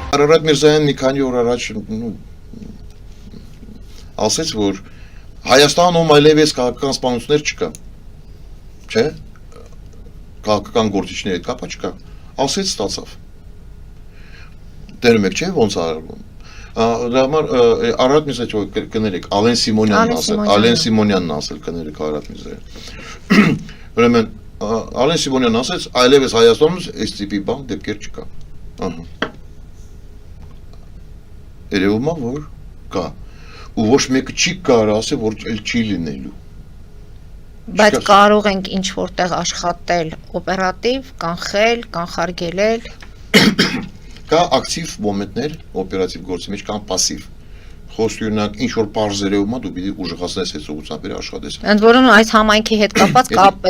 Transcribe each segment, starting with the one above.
Արարատ Միրզայան մի քանի օր առաջ ասեց, որ Հայաստանում այլևս քաղաքական սպանություններ չկա, չէ, քաղաքական գործիչների հետ կապը չկա, ասեց ստացավ, տերում եք չէ, ոնց արվում, դա համար Արարատ Միրզայան կներեք, Ալեն Սիմոնյանն ասել կներեք Արարատ Միրզայան, ուրեմն Ալեն Սիմոնյանն ասեց, այլևս Հայաստանում այս տիպի բան դեպքեր չկա, երևում է, որ կա, ու ոչ մեկը չի կարող ասել, որ չի լինելու։ Բայց կարող ենք ինչ որտեղ աշխատել օպերատիվ, կանխել, կանխարգելել։ Կա ակտիվ մոմենտներ օպերատիվ գործի մեջ, կան պասիվ։ Խոսքյունակ ինչ որ պարզ երևում է, դու պիտի ուժեղացնես այս ուղղությամբ աշխատես։ Ընդ որում այս համայնքի հետ կապված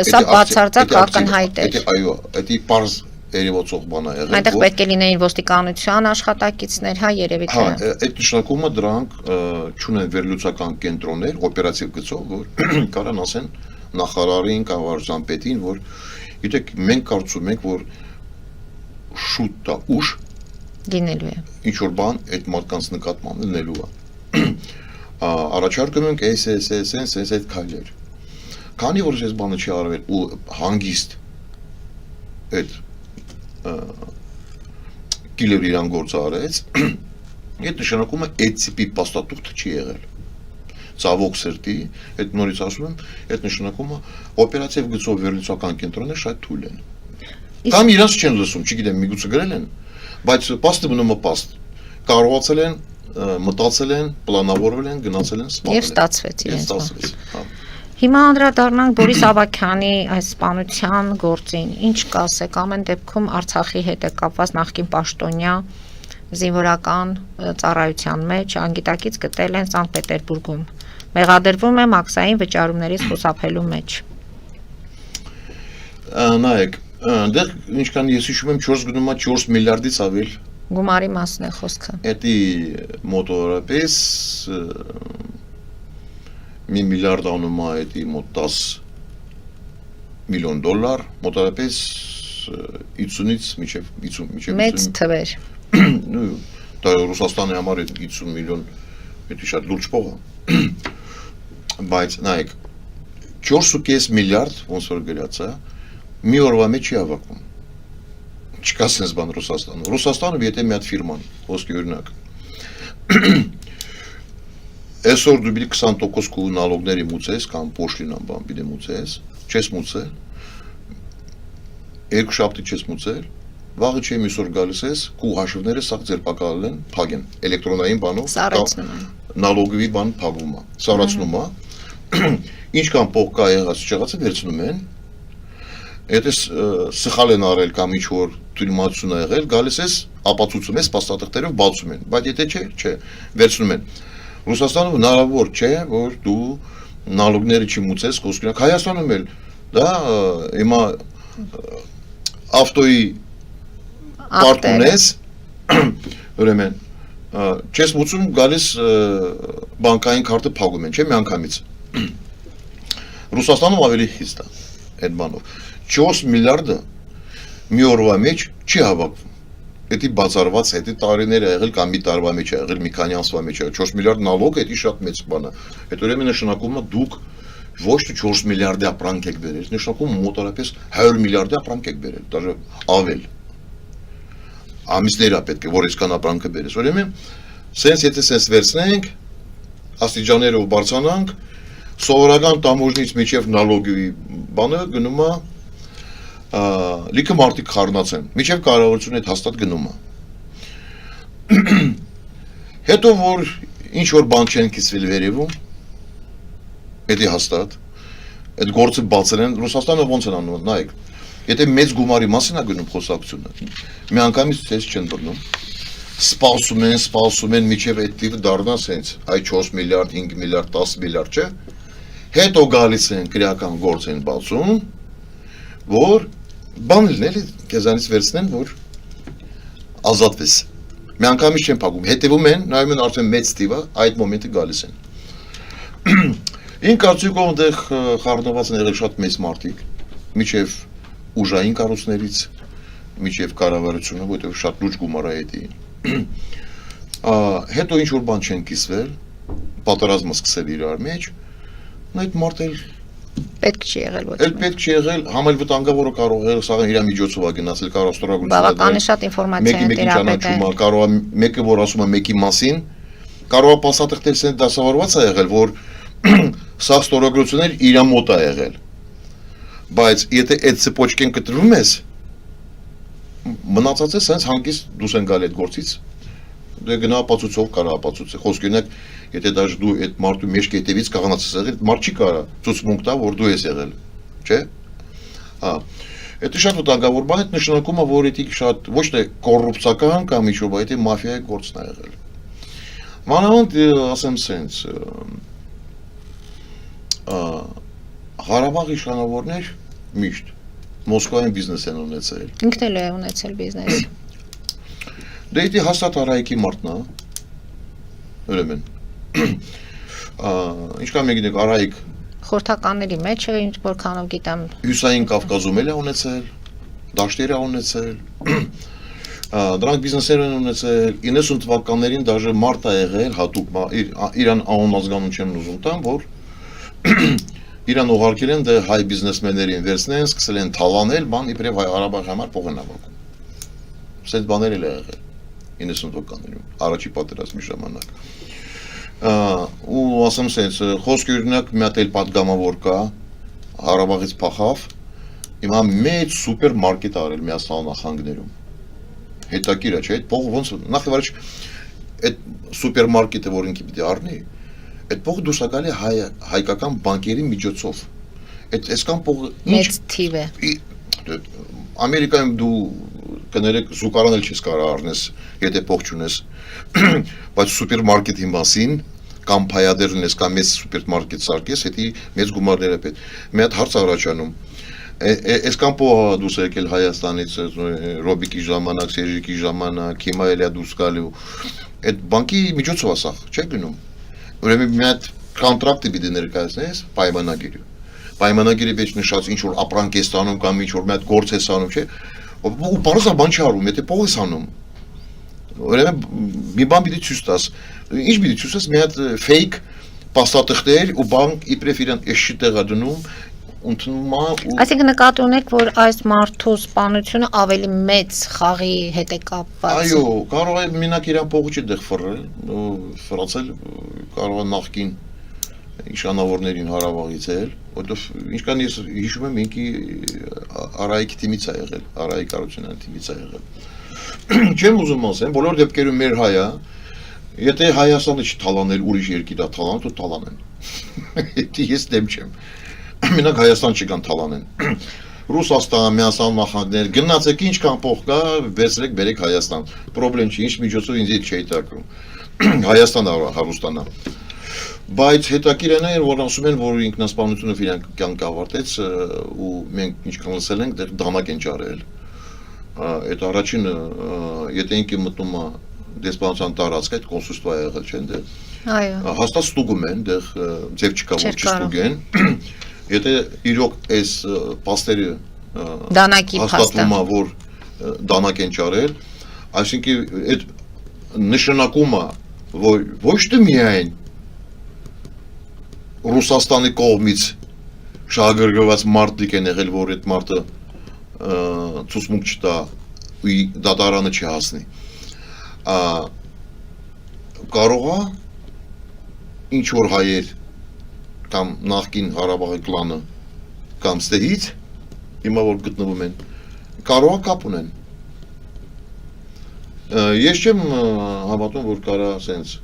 սա բացարձակ ակնհայտ է։ Այո, դա պարզ երևացող բան է եղել։ Այնտեղ պետք է լինեին ոստիկանության աշխատակիցներ, հա, երևի թե։ Հա, այդ նշանակումը դրանք չունեն վերլուծական կենտրոններ, օպերատիվ գծով, որ կարան ասեն նախարարին կամ վարչապետին, որ գիտեք, մենք կարծում ենք, որ շուտ դա ուշ լինելու է։ Ինչ որ բան այդ մարդկանց նկատմամբ լինելու է։ Առաջարկում ենք այս այդ քայլեր։ Քանի որ այս բանը չի արվել ու հանգիստ այդ կիլեր իրան գործը արեց, այդ նշանակում է այդ տիպի պաստատուղթ չի եղել։ Ցավոք սրտի, այդ նորից ասում եմ, այդ նշանակում է օպերատիվ գծով վերլուծական կենտրոնները շատ թույլ են։ Կամ իրանց չեն լսում, չգիտեմ, միգուցե գրել են, բայց պաստը մնում է պաստ։ Կարողացել են, մտածել են, պլանավորվել են, գնացել են, սպանել են։ Եվ ստացվեց իրենց։ Հա։ Հիմա անդրադառնանք Բորիս Ավագյանի այս սպանության գործին։ Ինչ կասեք, ամեն դեպքում Արցախի հետ է կապված նախկին պաշտոնյա զինվորական ծառայության մեջ անգիտակից գտել են Սանկտ Պետերբուրգում։ Մեղադրվում է մաքսային վճարումներից խուսափելու մեջ։ Նայեք, դեռ ինչքան ես հիշում եմ 4 գնումա 4 միլիարդից ավել գումարի մասն է խոսքը։ Էդի մոտորապես մի միլիարդ անումա էդի մոտ 10 միլիոն դոլար, մոտորապես 50-ից մինչև մեծ թվեր։ Դա Ռուսաստանի համար 50 միլիոն էդի շատ լուրջ փող է։ Բայց նայեք 4.5 միլիարդ ոնց որ գրած է, մի օրվա մեջ չի հավաքում։ Չկա sense բան Ռուսաստանում։ Ռուսաստանը եթե մի հատ ֆիրման, ոսկի օրինակ։ Այսօր դու պիտի 20% քու նալոգների մուծես կամ պոշլինան բան պիտի մուծես, չես մուծել։ Երկու շաբթի չես մուծել, վաղը չի միսօր գալիս ես, քու հաշիվները սա ձերբակալել են, փագեն, էլեկտրոնային բանով, նալոգի բան փակվում է, սարացնում է։ Ինչքան փող կա եղած չեղածը վերցնում են։ Եթե սխալ են արել կամ ինչ որ թույլտվություն ա եղել, գալիս ես ապացուցում ես փաստաթղթերով բացում են, բայց եթե չէ, վերցնում են։ Ռուսաստանում հնարավոր չէ, որ դու նալոգները չմուծես, խոսքնակ Հայաստանում էլ դա հիմա ավտոյի կարտ ունես, ուրեմն չես մուծում, գալիս բանկային քարտը փակում են, չէ՞ միանգամից։ Ռուսաստանում ավելի խիստ է այդ բանով։ 4 միլիարդը մի օրվա մեջ չի հավաքվում։ Դա բացառված հետի տարիներ է եղել կամ մի տարվա մեջ է եղել, մի քանի ամսվա մեջ է եղել 4 միլիարդ նալոգ, դա շատ մեծ բան է։ Այդ ուրեմն նշանակում է դուք ոչ թե 4 միլիարդի ապրանք եք բերել, նշանակում մոտավորապես 100 միլիարդի ապրանք եք բերել, դաժե ավել։ Ամիսներ է պետք է որ այսքան ապրանքը բերես։ Ուրեմն սենց եթե սենց վերցնենք, աստիճաններով բարձրանանք, սովորական տամոժնից միջև նալոգի բանը գնում է լիքը մարդիկ խառնացեն, միջև կառավարությունը այդ հաստատ գնում է։ Հետո որ ինչ որ բան չեն կիսվել վերևում, դա հաստատ, այդ գործը բացել են, Ռուսաստանը ոնց են անում, նայեք, եթե մեծ գումարի մասին է գնում խոսակցությունը, մի անգամից ցես չեն բռնում, սպասում են, միջև այդ տիպը դառնա սենց, այ 4 միլիարդ, 5 միլիարդ, 10 միլիարդ չէ, հետո գալիս են քրեական գործ են բացում, որ բան լինել քեզանից վերցնեն, որ ազատվես։ Մի անգամից չեն փակում, հետևում են, նայում են արդեն մեծ տիվը, այդ մոմենտը գալիս են։ Ին կարծիքով այնտեղ խառնված են եղել շատ մեծ մարդիկ, միջև ուժային կառույցներից, միջև կառավարությունը, որտեղ շատ լուրջ գումար է դա։ Հետո ինչ որ բան չեն կիսվել, պատերազմը սկսել իրար մեջ, այդ մարդը պետք չի եղել ոչ Էլ պետք չի եղել, համել վտանգավորը կարող է սա իր միջոցով է գնացել, կարող ստորագրություն բավականին շատ ինֆորմացիա է տիրապետել։ Կարող է մեկը որ ասում է մեկի մասին, կարող է փաստաթղթեր սենց դասավորված է եղել, որ սա ստորագրություններ իր մոտ է եղել։ Բայց եթե այդ ցեպոչկեն կտրվում ես, մնացած է սենց հանգիստ դուս են գալ այդ գործից։ Դե գնա ապացուցող կարա ապացուցի։ Խոսքի օրինակ, եթե դաժե դու այդ մարդու մեջ կետևից կաղանացես եղել, մարդ չի կարա ցուցմունք տա, որ դու ես եղել, չէ՞։ Դա շատ վտանգավոր բան է, նշանակում է, որ դա շատ ոչ թե կոռուպցիական կամ ինչ-որ, բայց դա մաֆիայի գործն է եղել։ Մանավանդ ասեմ սենց, Ղարաբաղի իշխանավորներ միշտ Մոսկվայում բիզնես են ունեցել։ Ինքն էլ է ունեցել բիզնես։ Դե դա հաստատ Արայիկի մարդն է, ուրեմն։ Ինչքան մեկին Արայիկ խորհրդականների մեջ է, ինչ որքանով գիտեմ։ Հյուսային Կավկազում էլ է ունեցել, դաշտեր է ունեցել։ Դրանք բիզնեսներ են ունեցել 90 թվականներին դաժե մարդ է եղել հատուկ իրան անազգանուն չեմ ուզում տամ, որ իրան ուղարկել են դե հայ բիզնեսմեններին վերցնեն, սկսել են թալանել, բան իբրև հայ Ղարաբաղի համար փող են հավաքում։ Սենց բաներ էլ է եղել 90 թվականներին, առաջի պատերազմի ժամանակ։ Ու ասեմ սենց, խոսքի օրինակ մի հատ էլ պատգամավոր կա, Ղարաբաղից փախավ, հիմա մեծ սուպերմարկետ արել Միացյալ Նահանգներում։ Հետաքրքիր է, չէ՞, այդ փողը ոնց նախ եւ առաջ այդ սուպերմարկետը որ ինքը պիտի առնի, այդ փողը դուրս է գալի հայկական բանկերի միջոցով։ Այդ այսքան փողը մեծ թիվ է։ Ամերիկայում դու կներեք զուգարան էլ չես կարող առնես, եթե փող չունես, բայց սուպերմարկետի մասին կամ փայադեր ունես կամ մեծ սուպերմարկետ սարքես, դա մեծ գումարներ է պետք։ Մի հատ հարց առաջանում Այսքան փող դուրս եկել Հայաստանից Ռոբիկի ժամանակ, Սերժիկի ժամանակ, հիմա էլ է դուրս գալու։ Այդ բանկի միջոցով է սա, չէ՞ գնում։ Ուրեմն մի հատ կոնտրակտ պիտի ներկայացնես, պայմանագիր։ Պայմանագիրի մեջ նշած ինչ որ ապրանք ես ստանում կամ ինչ որ մի հատ գործ ես անում, չէ՞։ Ու բարձր բան չի արում, եթե փող ես անում։ Ուրեմն մի բան պիտի ցույց տաս։ Ինչ պիտի ցույց տաս, մի հատ fake փաստաթղթեր ու բանկ իբրև իրան էշի տեղա դնում Այսինքն նկատի ունեք, որ այս մարդու սպանությունը ավելի մեծ խաղի հետ է կապված։ Այո, կարող է մենակ իրան փողը չի դեղ ֆրացել, կարող է նախկին իշխանավորներին Հարավաղից էլ, որովհետև ինչքան ես հիշում եմ, ինքի Արայիկի թիմից է եղել, Արայիկ Արությունյանի թիմից է եղել։ Չեմ ուզում ասեմ, բոլոր դեպքերում մեր հայա, եթե Հայաստանը չթալանել ուրիշ երկիր է թալանում, તો թալանեն։ Դա ես դեմ չեմ։ Մենակ Հայաստան չկան թալանեն։ Ռուսաստան, Միացյալ Նահանգներ, գնացեք ինչքան փող կա, վերցրեք, բերեք Հայաստան։ Պրոբլեմ չի, ինչ միջոցով ինձ չի հետաքրում։ Հայաստանը հարուստանա։ Բայց հետաքրքիր է, որ ասում են, որ ինքնասպանությունը իրանք կյանք ավարտեց ու մենք ինչքան լսել ենք, դեռ դանակ են ճարել։ Այդ առաջինը, եթե ինքը մտնում է դեսպանության տարածք, այդ կոնսուլստվա եղել չեն դեռ։ Այո։ Հաստատ ստուգում են, դեռ ձև չկա, որ չստուգեն։ Եթե իրոք այս պաստերը դանակի հաստատվում է, որ դանակ են ճարել, այսինքն այդ նշանակում է, որ ոչ թե միայն Ռուսաստանի կողմից շահագրգռված մարդիկ են եղել, որ այդ մարդը ցուցմունք չտա ու դատարանը չհասնի, կարող է ինչ որ հայեր կամ նախկին Ղարաբաղի կլանը կամ ստեհից հիմա որ գտնվում են կարող է կապ ունեն։ Ես չեմ հավատում, որ կարա սենց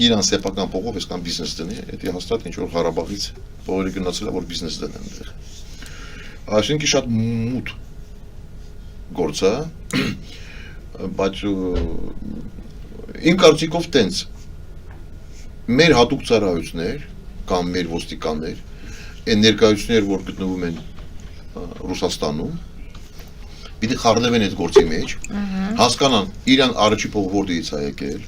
իրան սեփական փողով այսքան բիզնես դնի, դա հաստատ ինչ որ Ղարաբաղից փողերը գնացել է, որ բիզնես դնեն դեր։ Այսինքն շատ մութ գործ է, բայց իմ կարծիքով տենց մեր հատուկ ծառայություններ կամ մեր ոստիկաններ, այն ներկայացուցիչներ, որ գտնվում են Ռուսաստանում, պիտի խառնվեն այդ գործի մեջ, հասկանան իրան առաջի փող որտեղից է եկել,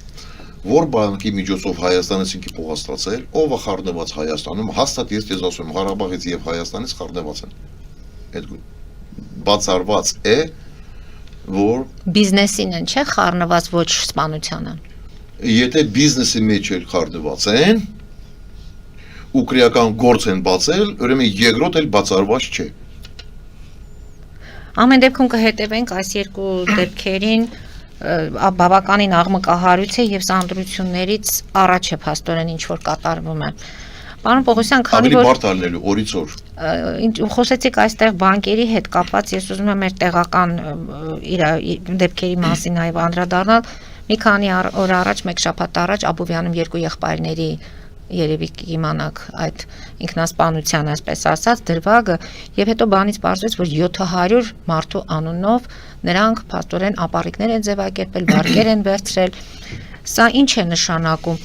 որ բանկի միջոցով Հայաստանից ինքի փող ստացել, ով է խառնված Հայաստանում, հաստատ ես դες ասում եմ, Ղարաբաղից եւ Հայաստանից խառնված են։ Այդ բացառված է, որ բիզնեսին են, չէ, խառնված ոչ սպանությանը։ Եթե բիզնեսի մեջ էլ խառնված են ու քրեական գործ են բացել, ուրեմն երկրորդ էլ բացառված չէ։ Ամեն դեպքում կհետևենք այս երկու դեպքերին բավականին աղմկահարույց է եւ սանդրություններից առաջ է փաստորեն ինչ որ կատարվում է։ Պարոն Պողոսյան, քանի Ավելի որ բարդ ալնելու օրից օր։ խոսեցիք այստեղ բանկերի հետ կապված, ես ուզում եմ մեր տեղական դեպքերի մասին նաև անդրադառնալ։ Մի քանի օր առաջ, մեկ շաբաթ առաջ Աբովյանում երկու եղբայրների երևի կիմանաք այդ ինքնասպանության, այսպես ասած, դրվագը, եւ հետո բանից պարզվեց, որ 700 մարդու անունով նրանք փաստորեն ապառիկներ են ձևակերպել, վարկեր են վերցրել։ Սա ինչ է նշանակում,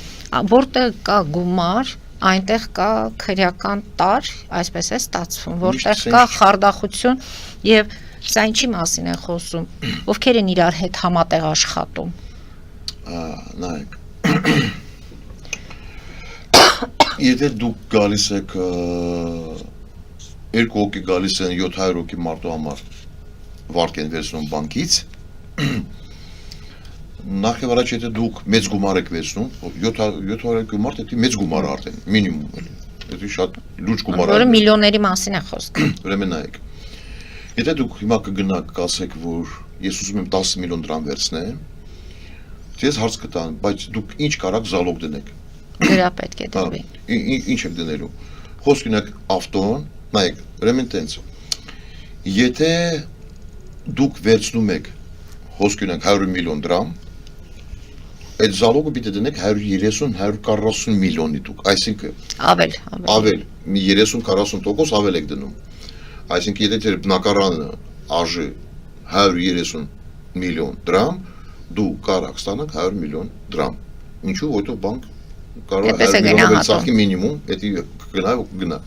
որտեղ կա գումար, այնտեղ կա քրեական տար, այսպես է ստացվում, որտեղ կա խարդախություն եւ սա ինչի մասին է խոսում, ովքեր են իրար հետ համատեղ աշխատում։ Նայեք։ Եթե դուք գալիս եք երկու հոգի գալիս են 700 հոգի մարդու համար վարկ են վերցնում բանկից, նախ եւ առաջ եթե դուք մեծ գումար եք վերցնում, 700 մարդ դա մեծ գումար արդեն, մինիմում էլի։ Դա շատ լուրջ գումար է։ Որը միլիոների մասին է խոսքը։ Ուրեմն նայեք։ Եթե դուք հիմա կգնաք կասեք, որ ես ուզում եմ 10 միլիոն դրամ վերցնեմ, ես հարց կտան, բայց դուք ինչ կարաք զալոգ դնեք։ Դրա պետք է դրվի։ Ինչ եք դնելու։ Խոսք ունեք ավտոն, նայեք, ուրեմն տենց։ Եթե դուք վերցնում եք, խոսք ունեք 100 միլիոն դրամ, այդ զալոգը պիտի դնեք 130-140 միլիոնի դուք, այսինքն ավել, մի 30-40% ավել եք դնում։ Այսինքն եթե բնակարանը արժի 130 միլիոն դրամ, դու կարաք ստանաք 100 միլիոն դրամ։ Ինչու՞ որտեղ բանկ կարող է 100 միլիոնով ծախի մինիմում, դա կգնա։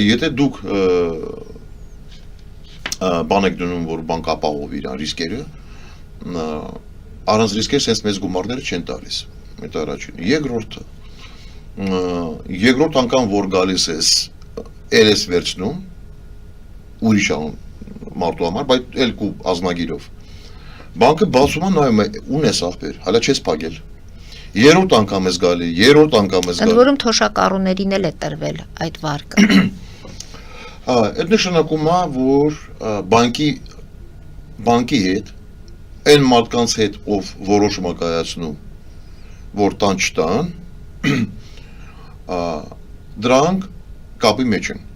Եթե դուք բան եք դնում, որ բանկ ապահովի իրան ռիսկերը, առանց ռիսկեր sense մեծ գումարները չեն տալիս։ Այդ առաջին։ Երկրորդ անգամ որ գալիս ես, ել ես վերցնում, ուրիշ մարդու համար, բայց էլ կու ազնագիրով։ Բանկը բացում է նայում է, ուն ես ախպեր, հալա չես փակել։ Երրորդ անգամ ես գալի, երրորդ անգամ ես գալի։ Ընդ որում թոշակառուներին էլ է տրվել այդ վարկը։ Այդ նշանակում է, որ բանկի հետ, այն մարդկանց հետ, ով որոշում է կայացնում, որ տան չտան, դրանք կապի մեջ են։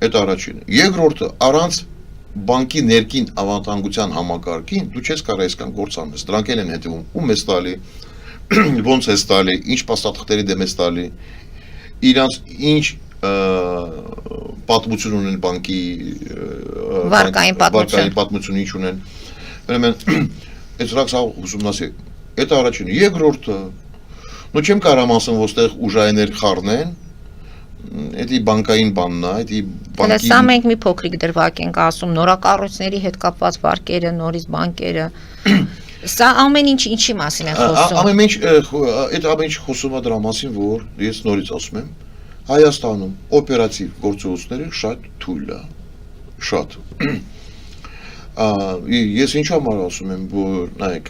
Այդ առաջին։ Երկրորդը, առանց բանկի ներքին ավանդանկության համակարգին դու չես կարող այսքան գործ անես։ Դրանք են հետևում, ում ես տալի, ոնց ես տալի, ինչ փաստաթղթերի դեմ ես տալի, իրանց ինչ պատմություն ունեն բանկի վարկային պատմություն ինչ ունեն։ Ուրեմն այս ռաքսա ուսումնասիրեք։ Այդ առաջինը, երկրորդը, նո չեմ կարող ասեմ, որ ստեղ ուժայիներ խառնեն, Էդի բանկային բանն է, էդի բանկի։ Սա մենք մի փոքրիկ դրվագ ենք ասում, նորակառույցների հետ կապված վարկերը, նորից բանկերը։ Սա ամեն ինչ ինչի մասին է խոսում։ Այդ ամեն ինչ խոսում է դրա մասին, որ ես նորից ասում եմ, Հայաստանում օպերատիվ գործողությունները շատ թույլ է, շատ։ Ես ինչ համար ասում եմ, որ նայեք,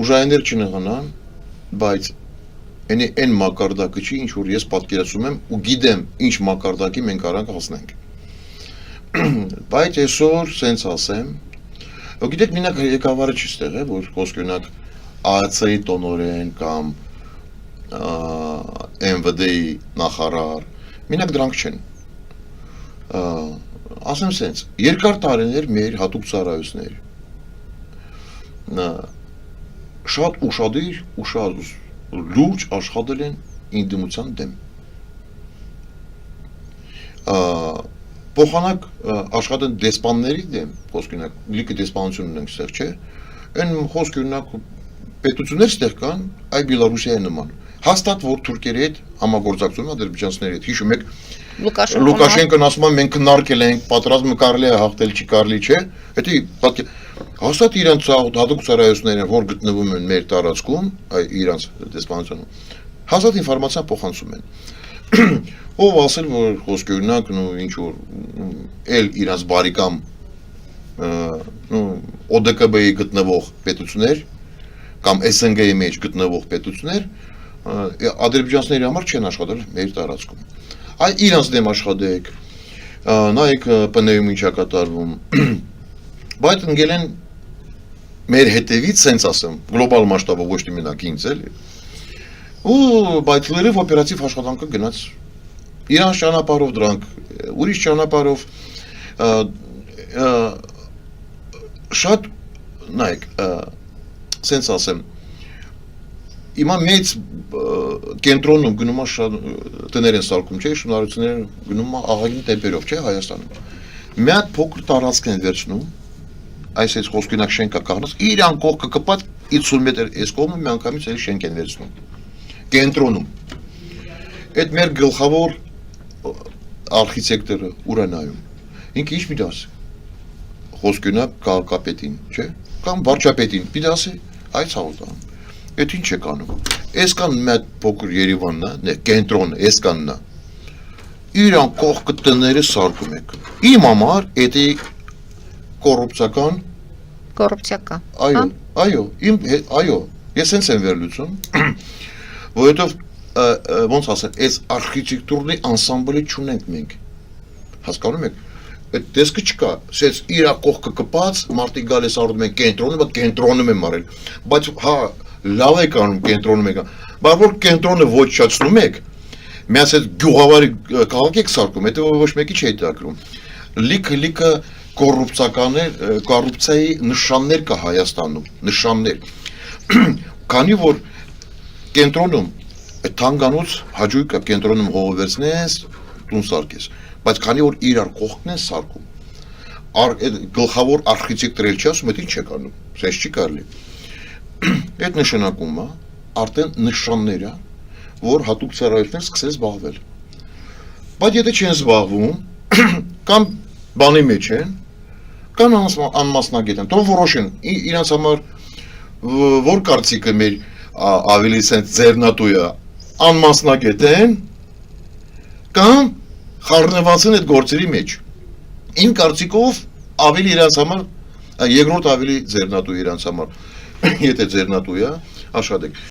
ուժայիններ չնեղանան, բայց այն մակարդակը չի, ինչ որ ես պատկերացնում եմ ու գիտեմ ինչ մակարդակի մենք առանք հասնենք։ Բայց այսօր սենց ասեմ, գիտեք մենակ ղեկավարը չի ստեղ է, որ խոսք ունակ ԱԱՑ-ի տնօրեն կամ ՄՎԴ-ի նախարար, մենակ դրանք չեն։ Ասեմ սենց, երկար տարիներ մեր հատուկ ծառայություններ շատ ուշադիր ու շատ լուրջ աշխատել են ինդիմության դեմ։ Փոխանակ աշխատեն դեսպանների դեմ, խոսք ունենք, լիքը դեսպանություն ունենք ստեղ, չէ։ Այն խոսք ունենք պետություններ ստեղ կան, այ Բելարուսիայի նման։ Հաստատ որ թուրքերի հետ համագործակցում է ադրբեջանցիների հետ։ Հիշում եք Լուկաշենկոն ասում է մենք քննարկել ենք, պատրաստում կարելի է հաղթել, չի կարելի, չէ։ Դա հաստատ իրանց հատուկ ծառայությունները, որ գտնվում են մեր տարածքում, իրանց դեսպանությունում, հաստատ ինֆորմացիա փոխանցում են։ ով ասել որ խոսքի օրինակ ինչ որ էլ իրանց բարիկամ ODKB-ի գտնվող պետություններ կամ SNG-ի մեջ գտնվող պետություններ ադրբեջանցիների համար չեն աշխատել մեր տարածքում։ Այ իրանց դեմ աշխատեք, նայեք ՊՆ-ում ինչա կատարվում, բայց ընկել են մեր հետևից, սենց ասեմ, գլոբալ մասշտաբով ոչ թե մենակ ինձ էլի, ու բայց լրիվ օպերատիվ աշխատանքը գնաց իրանց ճանապարհով դրանք ուրիշ ճանապարհով շատ նայեք սենց ասեմ Հիմա մեծ կենտրոնում գնում է շատ տներ են սարքում, չէ՞, շինարարությունները գնում է աղագին տեմպերով, չէ՞, Հայաստանում։ Մի հատ փոքր տարածք են վերցնում, այս խոսքինակ շենքա կառնած, իրան կողքը կպած 50 մետր այս կողմը միանգամից էլի շենք են վերցնում։ Կենտրոնում։ Այդ մեր գլխավոր արխիտեկտորը ուր է նայում։ Ինքը ինչ մի դասի։ Խոսքինակ քաղաքապետին, չէ՞, կամ վարչապետին, մի դասի, այ ցավոտ Այդ ինչ եք անում։ Այսքան մեծ փոքր Երևանն է, կենտրոնը, այսքանն է։ Իրան կողքը տները սարքում եք։ Իմ համար դա կոռուպցիա կա։ Այո, ես հենց եմ վերլուծում, որովհետև ոնց ասեմ, այս արխիտեկտուրնի անսամբլը չունենք մենք։ Հասկանում եք։ Այդ տեսքը չկա, սենց իրա կողքը կպած, մարդիկ գալիս արում են կենտրոնում եմ արել, բայց հա լավ եք անում կենտրոնում եք, բայց որ կենտրոնը ոչնչացնում եք, միած այդ գյուղավարի քաղաք եք սարքում, հետո ոչ մեկի չի հետաքրում։ Լիքը կոռուպցիայի նշաններ կա Հայաստանում, նշաններ։ Քանի որ կենտրոնում այդ թանգանոց հաջույք կա կենտրոնում հողը վերցնես, տուն սարքես, բայց քանի որ իրար կողքն են սարքում, գլխավոր արխիտեկտորը չի ասում, այդ ինչ եք անում, սենց չի կարելի։ Այդ նշանակում է արդեն նշաններ է, որ հատուկ ծառայություններ սկսել զբաղվել։ Բայց եթե չեն զբաղվում, կամ բանի մեջ են, կամ անմասնագետ են, թող որոշեն իրանց համար որ կարծիքը մեր ավելի սենց ձեռնատու է, անմասնագետ են, կամ խառնված են այդ գործերի մեջ։ Իմ կարծիքով ավելի իրանց համար, երկրորդ ավելի ձեռնատու իրանց համար։ Եթե ձեռնատու է, աշխատեք։